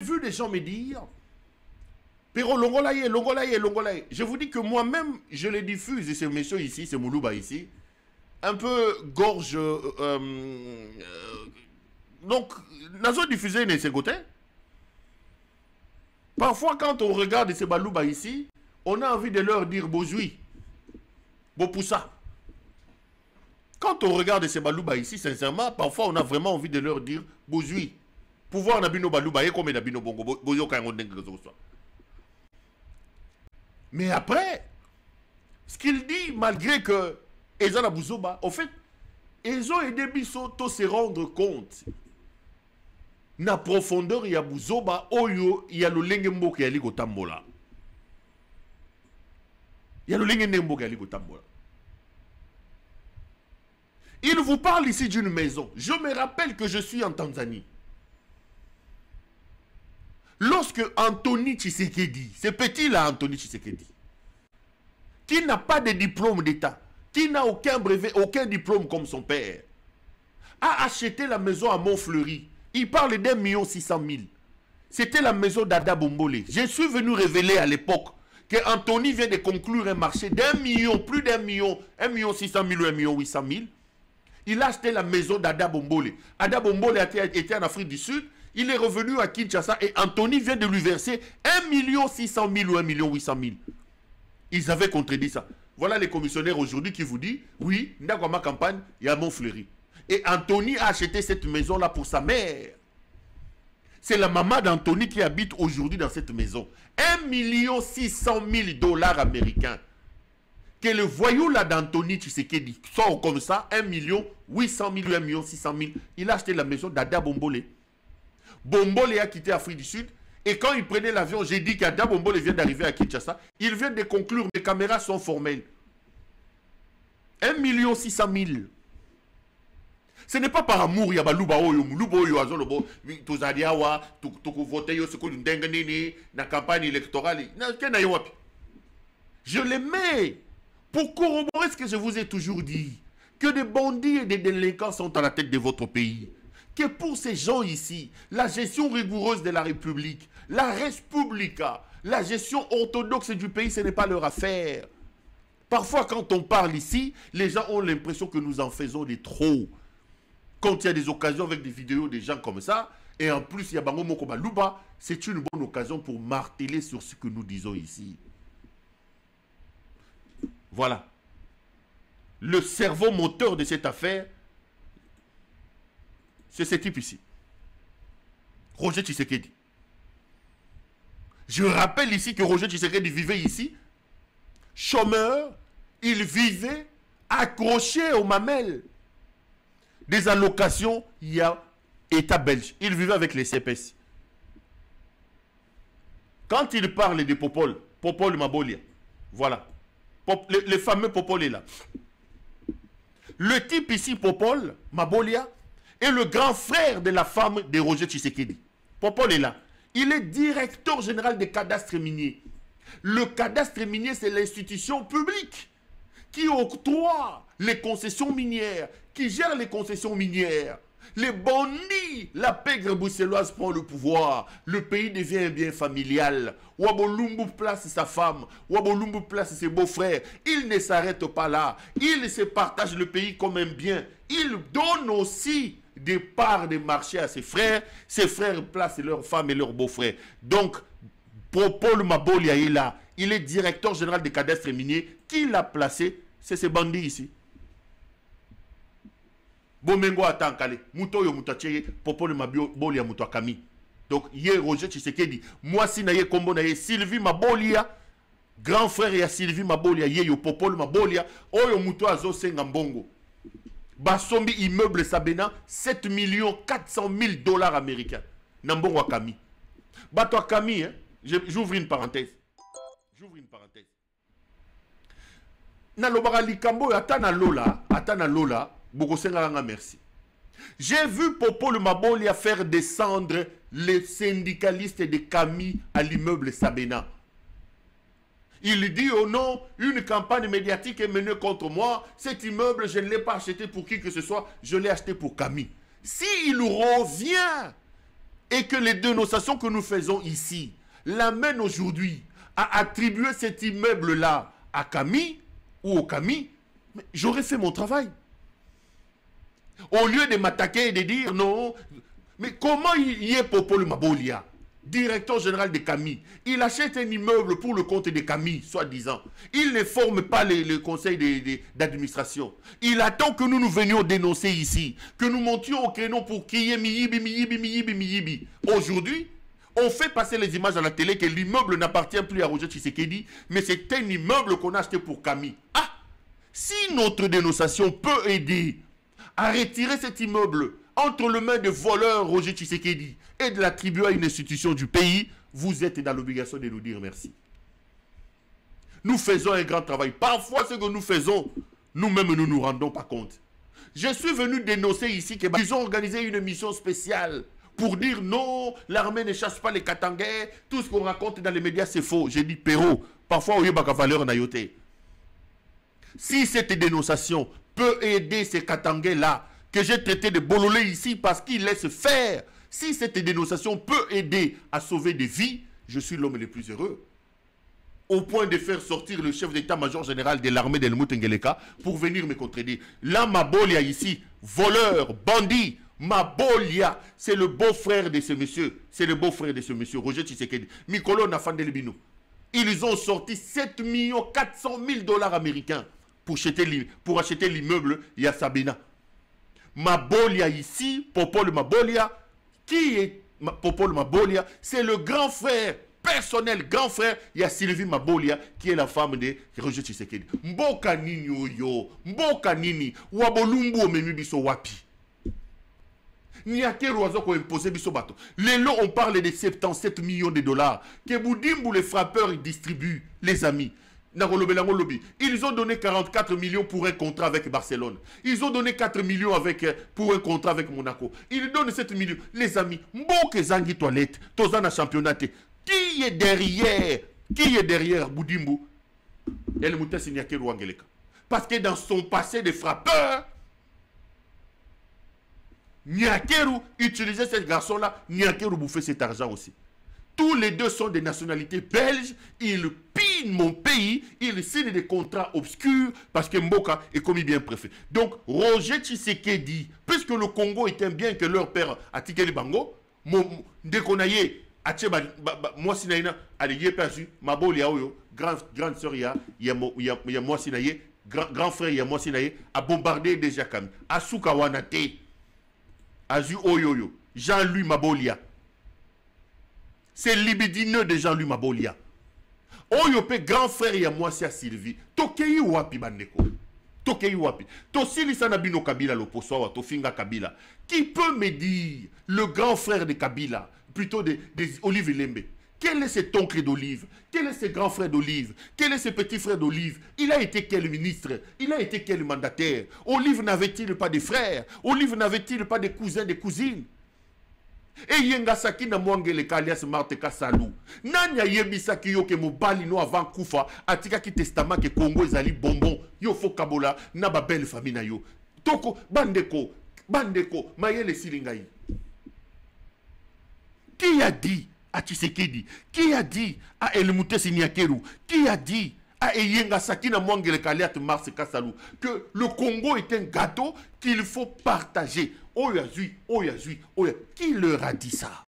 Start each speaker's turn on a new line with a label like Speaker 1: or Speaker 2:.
Speaker 1: vu des gens me dire, Pero Longolaye, Longolaye, Longolaye. Je vous dis que moi-même, je les diffuse, et ces messieurs ici, c'est Moulouba ici, un peu gorge. Donc, nous avons diffusé de ces côtés. Parfois, quand on regarde ces Balouba ici, on a envie de leur dire Bojoui, Bopoussa. Quand on regarde ces Balouba ici, sincèrement, parfois on a vraiment envie de leur dire Bojoui. Pouvoir Nabino Balouba et comme Nabino Bongo, Boyo Kangondengue. Mais après, ce qu'il dit, malgré que Ezana Bouzoba, en fait, ils ont aidé Bisso à se rendre compte. Na profondeur, il y a Bouzoba, Oyo, il y a le Lengembo qui est allé au Tambola. Il y a le Lengembo qui est allé au Tambola. Il vous parle ici d'une maison. Je me rappelle que je suis en Tanzanie. Lorsque Anthony Tshisekedi, ce petit-là, Anthony Tshisekedi, qui n'a pas de diplôme d'État, qui n'a aucun brevet, aucun diplôme comme son père, a acheté la maison à Montfleury. Il parle d'1,6 million. C'était la maison d'Ada Bombole. Je suis venu révéler à l'époque que Anthony vient de conclure un marché d'1 million, plus d'1 million, 1,6 million ou 1,8 million. Il a acheté la maison d'Ada Bombole. Ada Bombole était en Afrique du Sud. Il est revenu à Kinshasa et Anthony vient de lui verser 1,6 million ou 1,8 million. Ils avaient contredit ça. Voilà les commissionnaires aujourd'hui qui vous disent, oui, dans ma campagne, il y a Montfleury. Et Anthony a acheté cette maison-là pour sa mère. C'est la maman d'Anthony qui habite aujourd'hui dans cette maison. 1,6 million américains. Que le voyou là d'Anthony Tshisekedi sort comme ça, 1,8 million, 1,6 million. Il a acheté la maison d'Ada Bombole. Bombole a quitté l'Afrique du Sud. Et quand il prenait l'avion, j'ai dit qu'Ada Bombole vient d'arriver à Kinshasa. Il vient de conclure, les caméras sont formelles. 1,6 million. Ce n'est pas par amour, il y a Balouba Oyo, Moulouba Oyo, Azolobo, Tozadiawa, Toko voté, ce qu'on dengue na campagne électorale. Je les mets pour corroborer ce que je vous ai toujours dit. Que des bandits et des délinquants sont à la tête de votre pays. Que pour ces gens ici, la gestion rigoureuse de la République, la Respublica, la gestion orthodoxe du pays, ce n'est pas leur affaire. Parfois, quand on parle ici, les gens ont l'impression que nous en faisons des trop. Quand il y a des occasions avec des vidéos des gens comme ça, et en plus il y a Bango Moko Balouba, c'est une bonne occasion pour marteler sur ce que nous disons ici. Voilà. Le cerveau moteur de cette affaire, c'est ce type ici. Roger Tshisekedi. Je rappelle ici que Roger Tshisekedi vivait ici, chômeur, il vivait accroché aux mamelles. Des allocations, il y a État belge. Il vivait avec les CPS. Quand il parle de Popol, Popol Mabolia, voilà. Le fameux Popol est là. Le type ici, Popol Mabolia, est le grand frère de la femme de Roger Tshisekedi. Popol est là. Il est directeur général des cadastres miniers. Le cadastre minier, c'est l'institution publique qui octroie les concessions minières, qui gère les concessions minières. Les bandits, la pègre bruxelloise prend le pouvoir. Le pays devient un bien familial. Wabolumbu place sa femme. Wabolumbu place ses beaux-frères. Il ne s'arrête pas là. Il se partage le pays comme un bien. Il donne aussi des parts de marché à ses frères. Ses frères placent leurs femmes et leurs beaux-frères. Donc, Popol Mabolia est là. Il est directeur général des cadastres miniers. Qui l'a placé? C'est ces bandits ici. Bomengo atankale, muto yo mutache, Popol Mabolia mutakami. Donc, yé Roger Tshisekedi, moi si na yé kombo na yé Sylvie Mabolia, grand frère ya Sylvie Mabolia, yé yo Popol Mabolia, oyo muto azo senga mbongo. Basombi immeuble Sabena, 7 400 000 $ américains. Nambongo Akami. Bato Akami, hein, j'ouvre une parenthèse. J'ouvre une parenthèse. Na lobara likambo, atana Lola, merci. J'ai vu Popol Mabolia faire descendre les syndicalistes de Kami à l'immeuble Sabena. Il dit oh non, une campagne médiatique est menée contre moi. Cet immeuble, je ne l'ai pas acheté pour qui que ce soit, je l'ai acheté pour Kami. S'il revient et que les dénonciations que nous faisons ici l'amènent aujourd'hui à attribuer cet immeuble-là à Camille ou au Camille, j'aurais fait mon travail. Au lieu de m'attaquer et de dire non, mais comment il y est Popol Mabolia, directeur général de Camille, il achète un immeuble pour le compte de Camille, soi-disant. Il ne forme pas le conseil d'administration. Il attend que nous venions dénoncer ici, que nous montions au créneau pour qu'il y ait Miyibi. Aujourd'hui, on fait passer les images à la télé que l'immeuble n'appartient plus à Roger Tshisekedi, mais c'est un immeuble qu'on a acheté pour Camille. Ah, si notre dénonciation peut aider à retirer cet immeuble entre les mains de voleurs Roger Tshisekedi et de l'attribuer à une institution du pays, vous êtes dans l'obligation de nous dire merci. Nous faisons un grand travail. Parfois, ce que nous faisons, nous-mêmes, nous ne nous rendons pas compte. Je suis venu dénoncer ici qu'ils ont organisé une mission spéciale pour dire non, l'armée ne chasse pas les Katangais, tout ce qu'on raconte dans les médias, c'est faux. J'ai dit, Perrault, parfois, on y a pas valeur en ayoté. Si cette dénonciation peut aider ces Katangais-là, que j'ai traité de bololé ici parce qu'ils laissent faire, si cette dénonciation peut aider à sauver des vies, je suis l'homme le plus heureux. Au point de faire sortir le chef d'état-major général de l'armée d'Helmut Ngeleka pour venir me contredire. Là, Mabolia ici, voleur, bandit, Mabolia, c'est le beau-frère de ce monsieur. C'est le beau-frère de ce monsieur, Roger Tshisekedi. Mikolo Nafandel Bino. Ils ont sorti 7 400 000 $ américains pour acheter l'immeuble Yassabina. Mabolia ici, Popol Mabolia, qui est Popol Mabolia? C'est le grand frère, personnel grand frère, il y a Sylvie Mabolia, qui est la femme de Roger Tshisekedi. Mboka nini yo, mboka nini, wabolumbu omemi biso wapi. Niakeru azoko imposé biso bato. Lelo on parle de 77 millions de $. Que Boudimbu les frappeurs distribuent, les amis. Ils ont donné 44 millions pour un contrat avec Barcelone. Ils ont donné 4 millions pour un contrat avec Monaco. Ils donnent 7 millions. Les amis, Mboke Zangi Toilette, Tozana Championnat. Qui est derrière? Qui est derrière Boudimbu? Parce que dans son passé de frappeur, Niakeru utilisait ce garçon-là. Niakeru bouffait cet argent aussi. Tous les deux sont des nationalités belges. Ils pinent mon pays. Ils signent des contrats obscurs parce que Mboka est commis bien préfet. Donc, Roger Tshisekedi, puisque le Congo est un bien que leur père a tiqué le bango, dès qu'on a eu, moi sinaïna, allez, perçu, ma boli yaoyo, grande sœur ya moi sinaïe, grand frère ya moi sinaïe, a bombardé déjà Camille. A Soukawanate, a Zu Oyoyo, Jean-Louis Mabolia. C'est libidineux de Jean-Louis Mabolia. Oyope, grand frère ya moi c'est Sylvie. Tokei wapi bandeko. Tokei wapi. Tosili sanabino Kabila l'opposwa Tofinga Kabila. Qui peut me dire le grand frère de Kabila, plutôt des Olive Lembe? Quel est cet oncle d'Olive? Quel est ce grand frère d'Olive? Quel est ce petit frère d'Olive? Il a été quel ministre? Il a été quel mandataire? Olive n'avait-il pas de frères? Olive n'avait-il pas de cousins, de cousines? Et yengasaki na mwangele kalias Marte Kasalou. Nanya yebisaki yo ke mobali no avant kufa atika ki testament ke Congo ezali bonbon yo fo kabola na ba belle famille na yo. Toko bandeko mayele silingai. Qui a dit à Tshisekedi? Qui a dit à Helmut Niakeru? Qui a dit à Yengasaki na mwangele kalias Marte Kasalou que le Congo est un gâteau qu'il faut partager? Qui leur a dit ça?